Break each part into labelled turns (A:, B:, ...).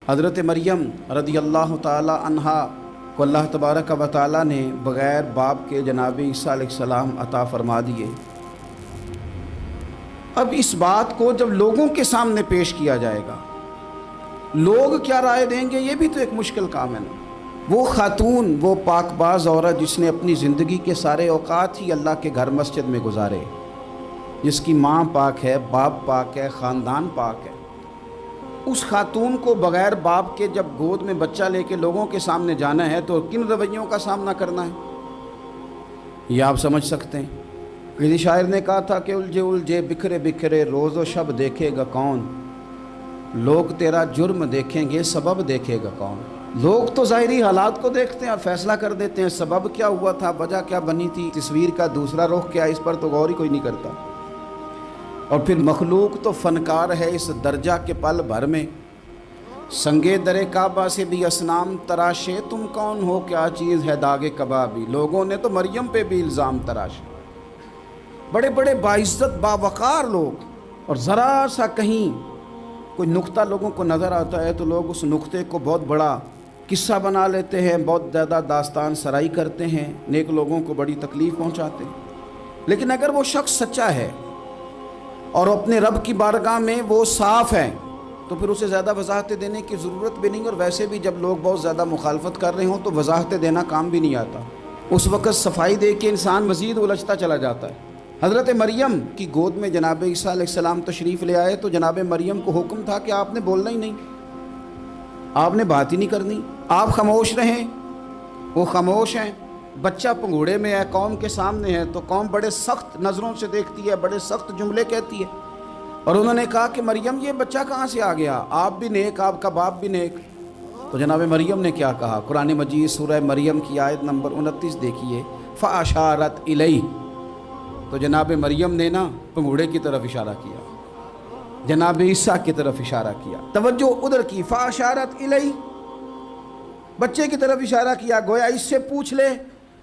A: حضرت مریم رضی اللہ تعالی عنہا کو اللہ تبارک و تعالی نے بغیر باپ کے جناب عیسیٰ علیہ السلام عطا فرما دیے۔ اب اس بات کو جب لوگوں کے سامنے پیش کیا جائے گا، لوگ کیا رائے دیں گے، یہ بھی تو ایک مشکل کام ہے نا۔ وہ خاتون، وہ پاک باز عورت جس نے اپنی زندگی کے سارے اوقات ہی اللہ کے گھر مسجد میں گزارے، جس کی ماں پاک ہے، باپ پاک ہے، خاندان پاک ہے، اس خاتون کو بغیر باپ کے جب گود میں بچہ لے کے لوگوں کے سامنے جانا ہے تو کن رویوں کا سامنا کرنا ہے، یہ آپ سمجھ سکتے ہیں۔ کسی شاعر نے کہا تھا کہ الجھے الجھے بکھرے بکھرے روز و شب دیکھے گا کون، لوگ تیرا جرم دیکھیں گے سبب دیکھے گا کون۔ لوگ تو ظاہری حالات کو دیکھتے ہیں اور فیصلہ کر دیتے ہیں، سبب کیا ہوا تھا، وجہ کیا بنی تھی، تصویر کا دوسرا رخ کیا، اس پر تو غور ہی کوئی نہیں کرتا۔ اور پھر مخلوق تو فنکار ہے اس درجہ کے پل بھر میں، سنگے در کعبہ سے بھی اصنام تراشے، تم کون ہو کیا چیز ہے داغ کبابی۔ لوگوں نے تو مریم پہ بھی الزام تراشے، بڑے بڑے باعزت باوقار لوگ، اور ذرا سا کہیں کوئی نقطہ لوگوں کو نظر آتا ہے تو لوگ اس نقطے کو بہت بڑا قصہ بنا لیتے ہیں، بہت زیادہ داستان سرائی کرتے ہیں، نیک لوگوں کو بڑی تکلیف پہنچاتے ہیں۔ لیکن اگر وہ شخص سچا ہے اور اپنے رب کی بارگاہ میں وہ صاف ہے تو پھر اسے زیادہ وضاحتیں دینے کی ضرورت بھی نہیں، اور ویسے بھی جب لوگ بہت زیادہ مخالفت کر رہے ہوں تو وضاحتیں دینا کام بھی نہیں آتا، اس وقت صفائی دے کے انسان مزید الجھتا چلا جاتا ہے۔ حضرت مریم کی گود میں جناب عیسیٰ علیہ السلام تشریف لے آئے تو جناب مریم کو حکم تھا کہ آپ نے بولنا ہی نہیں، آپ نے بات ہی نہیں کرنی، آپ خاموش رہیں۔ وہ خاموش ہیں، بچہ پنگوڑے میں ہے، قوم کے سامنے ہے، تو قوم بڑے سخت نظروں سے دیکھتی ہے، بڑے سخت جملے کہتی ہے، اور انہوں نے کہا کہ مریم یہ بچہ کہاں سے آ گیا، آپ بھی نیک، آپ کا باپ بھی نیک۔ تو جناب مریم نے کیا کہا، قرآن مجید سورہ مریم کی آیت نمبر 29 دیکھیے، فَأَشَارَتْ إِلَيْهِ، تو جناب مریم نے نا پنگوڑے کی طرف اشارہ کیا، جناب عیسیٰ کی طرف اشارہ کیا، توجہ ادھر کی، فَأَشَارَتْ إِلَيْهِ، بچے کی طرف اشارہ کیا، گویا اس سے پوچھ لے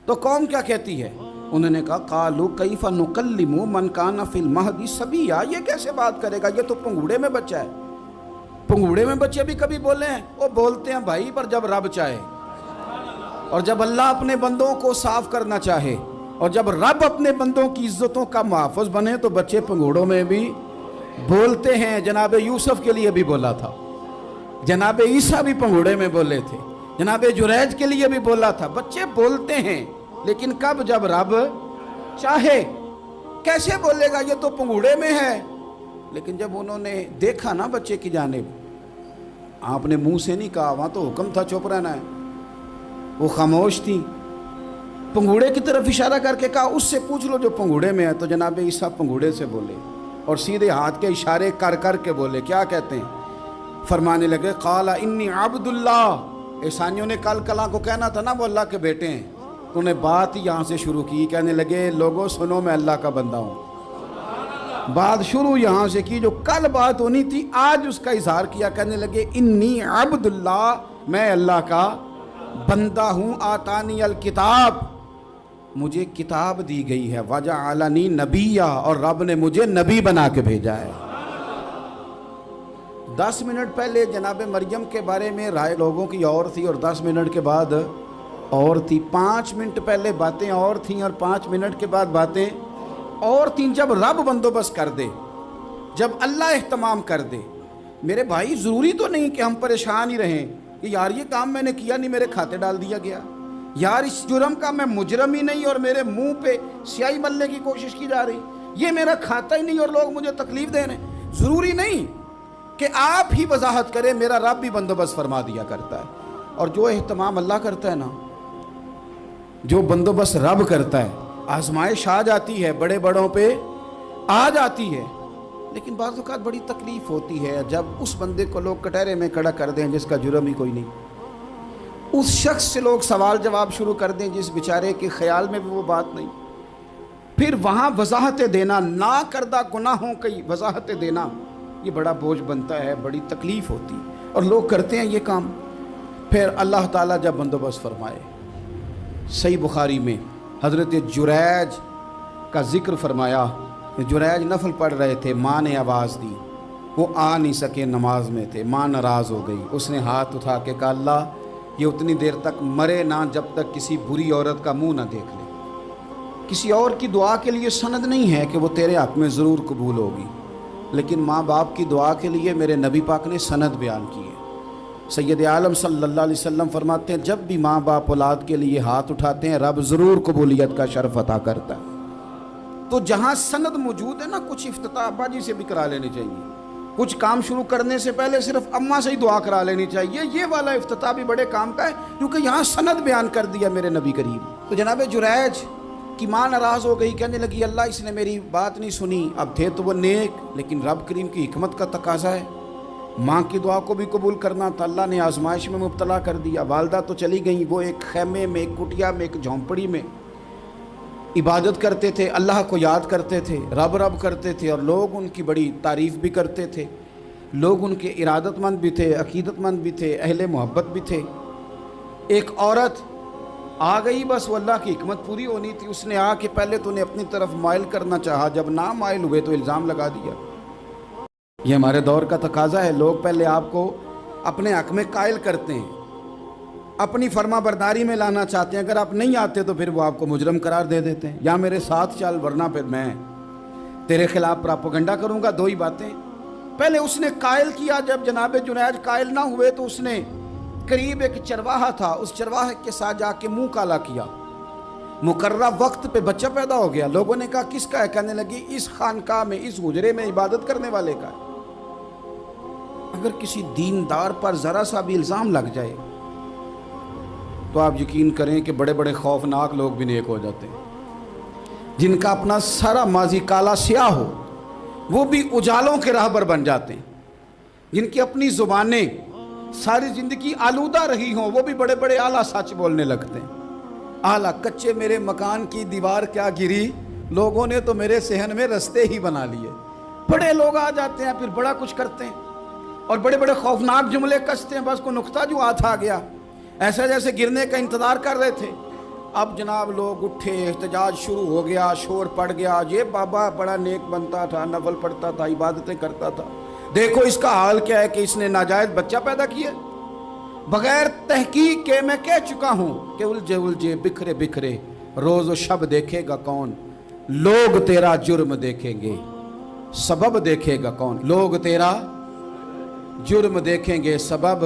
A: تو قوم کیا کہتی ہے۔ انہوں نے کہا قَالُوا كَيْفَ نُكَلِّمُ مَنْ كَانَ فِي الْمَهْدِ صَبِيًّا، یہ کیسے بات کرے گا، یہ تو پنگوڑے میں بچہ ہے۔ پنگوڑے میں بچے بھی کبھی بولے ہیں، وہ بولتے ہیں بھائی پر جب رب چاہے، اور جب اللہ اپنے بندوں کو صاف کرنا چاہے، اور جب رب اپنے بندوں کی عزتوں کا محافظ بنے تو بچے پنگوڑوں میں بھی بولتے ہیں۔ جناب یوسف کے لیے بھی بولا تھا، جناب عیسیٰ بھی پنگوڑے میں بولے تھے، جناب جریج کے لیے بھی بولا تھا، بچے بولتے ہیں، لیکن کب، جب رب چاہے۔ کیسے بولے گا، یہ تو پنگوڑے میں ہے۔ لیکن جب انہوں نے دیکھا نا بچے کی جانب، آپ نے منہ سے نہیں کہا، وہاں تو حکم تھا چپ رہنا ہے، وہ خاموش تھی، پنگوڑے کی طرف اشارہ کر کے کہا اس سے پوچھ لو جو پنگوڑے میں ہے۔ تو جناب عیسیٰ پنگوڑے سے بولے اور سیدھے ہاتھ کے اشارے کر کر کے بولے، کیا کہتے ہیں، فرمانے لگے قال انی عبد اللہ۔ عیسائیوں نے کل کلاں کو کہنا تھا نا وہ اللہ کے بیٹے ہیں، تو انہیں بات یہاں سے شروع کی، کہنے لگے لوگوں سنو میں اللہ کا بندہ ہوں۔ بات شروع یہاں سے کی، جو کل بات ہونی تھی آج اس کا اظہار کیا، کہنے لگے انی عبد اللہ، میں اللہ کا بندہ ہوں، آتانی الکتاب، مجھے کتاب دی گئی ہے، وجعلنی نبیّا، اور رب نے مجھے نبی بنا کے بھیجا ہے۔ 10 منٹ پہلے جناب مریم کے بارے میں رائے لوگوں کی اور تھی، اور 10 منٹ کے بعد اور تھی، 5 منٹ پہلے باتیں اور تھیں اور 5 منٹ کے بعد باتیں اور تھیں۔ جب رب بندوبست کر دے، جب اللہ اہتمام کر دے، میرے بھائی ضروری تو نہیں کہ ہم پریشان ہی رہیں کہ یار یہ کام میں نے کیا نہیں، میرے کھاتے ڈال دیا گیا، یار اس جرم کا میں مجرم ہی نہیں اور میرے منہ پہ سیاہی ملنے کی کوشش کی جا رہی، یہ میرا کھاتا ہی نہیں اور لوگ مجھے تکلیف دے رہے ہیں۔ ضروری نہیں کہ آپ ہی وضاحت کریں، میرا رب بھی بندوبست فرما دیا کرتا ہے، اور جو اہتمام اللہ کرتا ہے نا، جو بندوبست رب کرتا ہے، آزمائش آ جاتی ہے، بڑے بڑوں پہ آ جاتی ہے، لیکن بعض اوقات بڑی تکلیف ہوتی ہے جب اس بندے کو لوگ کٹہرے میں کھڑا کر دیں جس کا جرم ہی کوئی نہیں، اس شخص سے لوگ سوال جواب شروع کر دیں جس بیچارے کے خیال میں بھی وہ بات نہیں، پھر وہاں وضاحتیں دینا، نہ کردہ گناہوں کی وضاحتیں دینا، یہ بڑا بوجھ بنتا ہے، بڑی تکلیف ہوتی، اور لوگ کرتے ہیں یہ کام۔ پھر اللہ تعالیٰ جب بندوبست فرمائے، صحیح بخاری میں حضرت جریج کا ذکر فرمایا، جریج نفل پڑھ رہے تھے، ماں نے آواز دی، وہ آ نہیں سکے، نماز میں تھے، ماں ناراض ہو گئی، اس نے ہاتھ اٹھا کے کہا اللہ یہ اتنی دیر تک مرے نہ جب تک کسی بری عورت کا منہ نہ دیکھ لے۔ کسی اور کی دعا کے لیے سند نہیں ہے کہ وہ تیرے حق میں ضرور قبول ہوگی، لیکن ماں باپ کی دعا کے لیے میرے نبی پاک نے سند بیان کی ہے۔ سید عالم صلی اللہ علیہ وسلم فرماتے ہیں جب بھی ماں باپ اولاد کے لیے ہاتھ اٹھاتے ہیں رب ضرور قبولیت کا شرف عطا کرتا ہے۔ تو جہاں سند موجود ہے نا، کچھ افتتاح ابا جی سے بھی کرا لینے چاہیے، کچھ کام شروع کرنے سے پہلے صرف اماں سے ہی دعا کرا لینی چاہیے، یہ والا افتتاح بھی بڑے کام کا ہے کیونکہ یہاں سند بیان کر دیا میرے نبی کریم۔ تو جناب جریج کی ماں ناراض ہو گئی، کہنے لگی اللہ اس نے میری بات نہیں سنی، اب تھے تو وہ نیک لیکن رب کریم کی حکمت کا تقاضا ہے، ماں کی دعا کو بھی قبول کرنا تھا، اللہ نے آزمائش میں مبتلا کر دیا۔ والدہ تو چلی گئیں، وہ ایک خیمے میں، ایک کٹیا میں، ایک جھونپڑی میں عبادت کرتے تھے، اللہ کو یاد کرتے تھے، رب رب کرتے تھے، اور لوگ ان کی بڑی تعریف بھی کرتے تھے، لوگ ان کے ارادت مند بھی تھے، عقیدت مند بھی تھے، اہل محبت بھی تھے۔ ایک عورت آ گئی، بس وہ اللہ کی حکمت پوری ہونی تھی، اس نے آ کے پہلے تو انہیں اپنی طرف مائل کرنا چاہا، جب نہ مائل ہوئے تو الزام لگا دیا۔ یہ ہمارے دور کا تقاضا ہے، لوگ پہلے آپ کو اپنے حق میں قائل کرتے ہیں، اپنی فرما برداری میں لانا چاہتے ہیں، اگر آپ نہیں آتے تو پھر وہ آپ کو مجرم قرار دے دیتے ہیں، یا میرے ساتھ چل ورنہ پھر میں تیرے خلاف پراپوگنڈا کروں گا۔ دو ہی باتیں، پہلے اس نے قائل کیا، جب جناب جنید قائل نہ ہوئے تو اس نے قریب ایک چرواہا تھا، اس چرواہے کے ساتھ جا کے منہ کالا کیا، مقررہ وقت پہ بچہ پیدا ہو گیا۔ لوگوں نے کہا کس کا ہے؟ کہنے لگی اس خانقاہ میں، اس حجرے میں عبادت کرنے والے کا ہے۔ اگر کسی دیندار پر ذرا سا بھی الزام لگ جائے تو آپ یقین کریں کہ بڑے بڑے خوفناک لوگ بھی نیک ہو جاتے ہیں، جن کا اپنا سارا ماضی کالا سیاہ ہو وہ بھی اجالوں کے راہبر بن جاتے ہیں، جن کی اپنی زبانیں ساری زندگی آلودہ رہی ہوں وہ بھی بڑے بڑے اعلیٰ سچ بولنے لگتے ہیں۔ اعلیٰ کچے میرے مکان کی دیوار کیا گری، لوگوں نے تو میرے صحن میں رستے ہی بنا لیے۔ بڑے لوگ آ جاتے ہیں پھر بڑا کچھ کرتے ہیں اور بڑے بڑے خوفناک جملے کستے ہیں، بس کو نقطہ جو ہاتھ آ گیا ایسا جیسے گرنے کا انتظار کر رہے تھے۔ اب جناب لوگ اٹھے، احتجاج شروع ہو گیا، شور پڑ گیا، یہ بابا بڑا نیک بنتا تھا، نفل پڑھتا تھا، عبادتیں کرتا تھا، دیکھو اس کا حال کیا ہے کہ اس نے ناجائز بچہ پیدا کیا۔ بغیر تحقیق کے میں کہہ چکا ہوں کہ الجھے الجھے بکھرے بکھرے روز و شب دیکھے گا کون، لوگ تیرا جرم دیکھیں گے، سبب دیکھے گا کون، لوگ تیرا جرم دیکھیں گے، سبب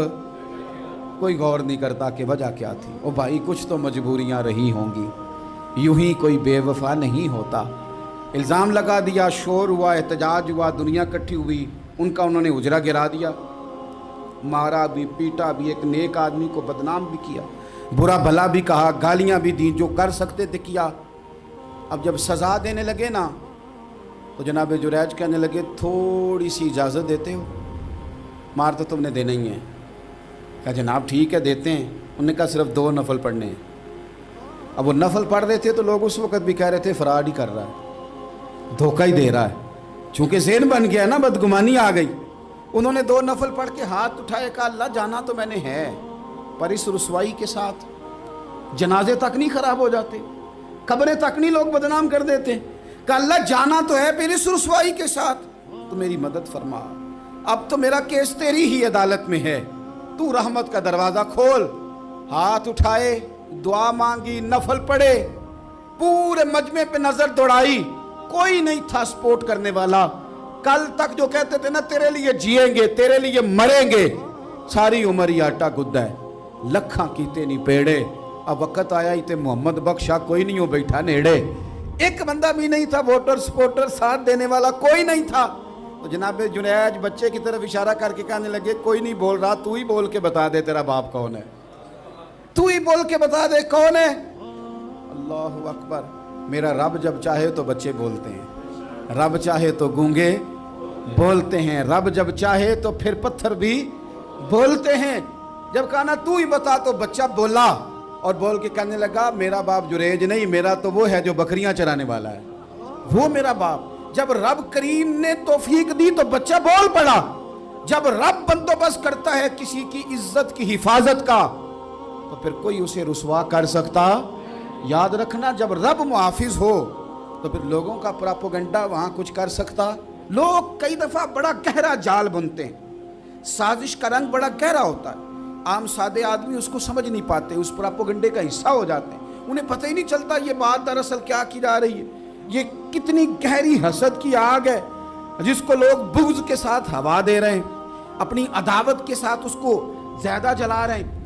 A: کوئی غور نہیں کرتا کہ وجہ کیا تھی۔ او بھائی کچھ تو مجبوریاں رہی ہوں گی، یوں ہی کوئی بے وفا نہیں ہوتا۔ الزام لگا دیا، شور ہوا، احتجاج ہوا، دنیا اکٹھی ہوئی، ان کا انہوں نے اجرا گرا دیا، مارا بھی، پیٹا بھی، ایک نیک آدمی کو بدنام بھی کیا، برا بھلا بھی کہا، گالیاں بھی دیں، جو کر سکتے تھے کیا۔ اب جب سزا دینے لگے نا تو جناب جریج کہنے لگے تھوڑی سی اجازت دیتے ہو، مار تو تم نے دینا ہی ہے۔ کہا جناب ٹھیک ہے دیتے ہیں۔ انہوں نے کہا صرف 2 نفل پڑھنے ہیں۔ اب وہ نفل پڑھ رہے تھے تو لوگ اس وقت بھی کہہ رہے تھے فراڈ ہی کر رہا ہے، دھوکہ ہی دے رہا ہے، چونکہ ذہن بن گیا نا، بدگمانی آ گئی۔ انہوں نے 2 نفل پڑھ کے ہاتھ اٹھائے، کہا اللہ جانا تو میں نے ہے، پر اس رسوائی کے ساتھ جنازے تک نہیں خراب ہو جاتے، قبریں تک نہیں لوگ بدنام کر دیتے، کہا اللہ جانا تو ہے، پھر اس رسوائی کے ساتھ تو میری مدد فرما، اب تو میرا کیس تیری ہی عدالت میں ہے، تو رحمت کا دروازہ کھول۔ ہاتھ اٹھائے، دعا مانگی، نفل پڑھے، پورے مجمع پہ نظر دوڑائی، کوئی نہیں تھا سپورٹ کرنے والا۔ کل تک جو کہتے تھے نا تیرے لیے جیئیں گے، تیرے لیے مریں گے، ساری عمر ہی آٹا گدہ ہے، لکھاں کیتے نہیں پیڑے، اب وقت آیا ہی تے محمد بخشا کوئی نہیں ہو بیٹھا نیڑے، ایک بندہ بھی نہیں تھا ووٹر سپورٹر ساتھ دینے والا کوئی نہیں تھا۔ تو جناب جنید بچے کی طرف اشارہ کر کے کہنے لگے کوئی نہیں بول رہا، تو ہی بول کے بتا دے تیرا باپ کون ہے، تو ہی بول کے بتا دے کون ہے۔ اللہ اکبر، میرا رب جب چاہے تو بچے بولتے ہیں، رب چاہے تو گونگے بولتے ہیں، رب جب چاہے تو پھر پتھر بھی بولتے ہیں۔ جب کہا نا تو ہی بتا تو بچہ بولا، اور بول کے کہنے لگا میرا باپ جریج نہیں، میرا تو وہ ہے جو بکریاں چرانے والا ہے، وہ میرا باپ۔ جب رب کریم نے توفیق دی تو بچہ بول پڑا۔ جب رب بندوبست کرتا ہے کسی کی عزت کی حفاظت کا تو پھر کوئی اسے رسوا کر سکتا؟ یاد رکھنا، جب رب محافظ ہو تو پھر لوگوں کا پراپوگنڈا وہاں کچھ کر سکتا لوگ کئی دفعہ بڑا گہرا جال بنتے ہیں، سازش کا رنگ بڑا گہرا ہوتا ہے، عام سادے آدمی اس کو سمجھ نہیں پاتے، اس پراپوگنڈے کا حصہ ہو جاتے ہیں، انہیں پتہ ہی نہیں چلتا یہ بات دراصل کیا کی جا رہی ہے، یہ کتنی گہری حسد کی آگ ہے جس کو لوگ بغض کے ساتھ ہوا دے رہے ہیں، اپنی عداوت کے ساتھ اس کو زیادہ جلا رہے ہیں۔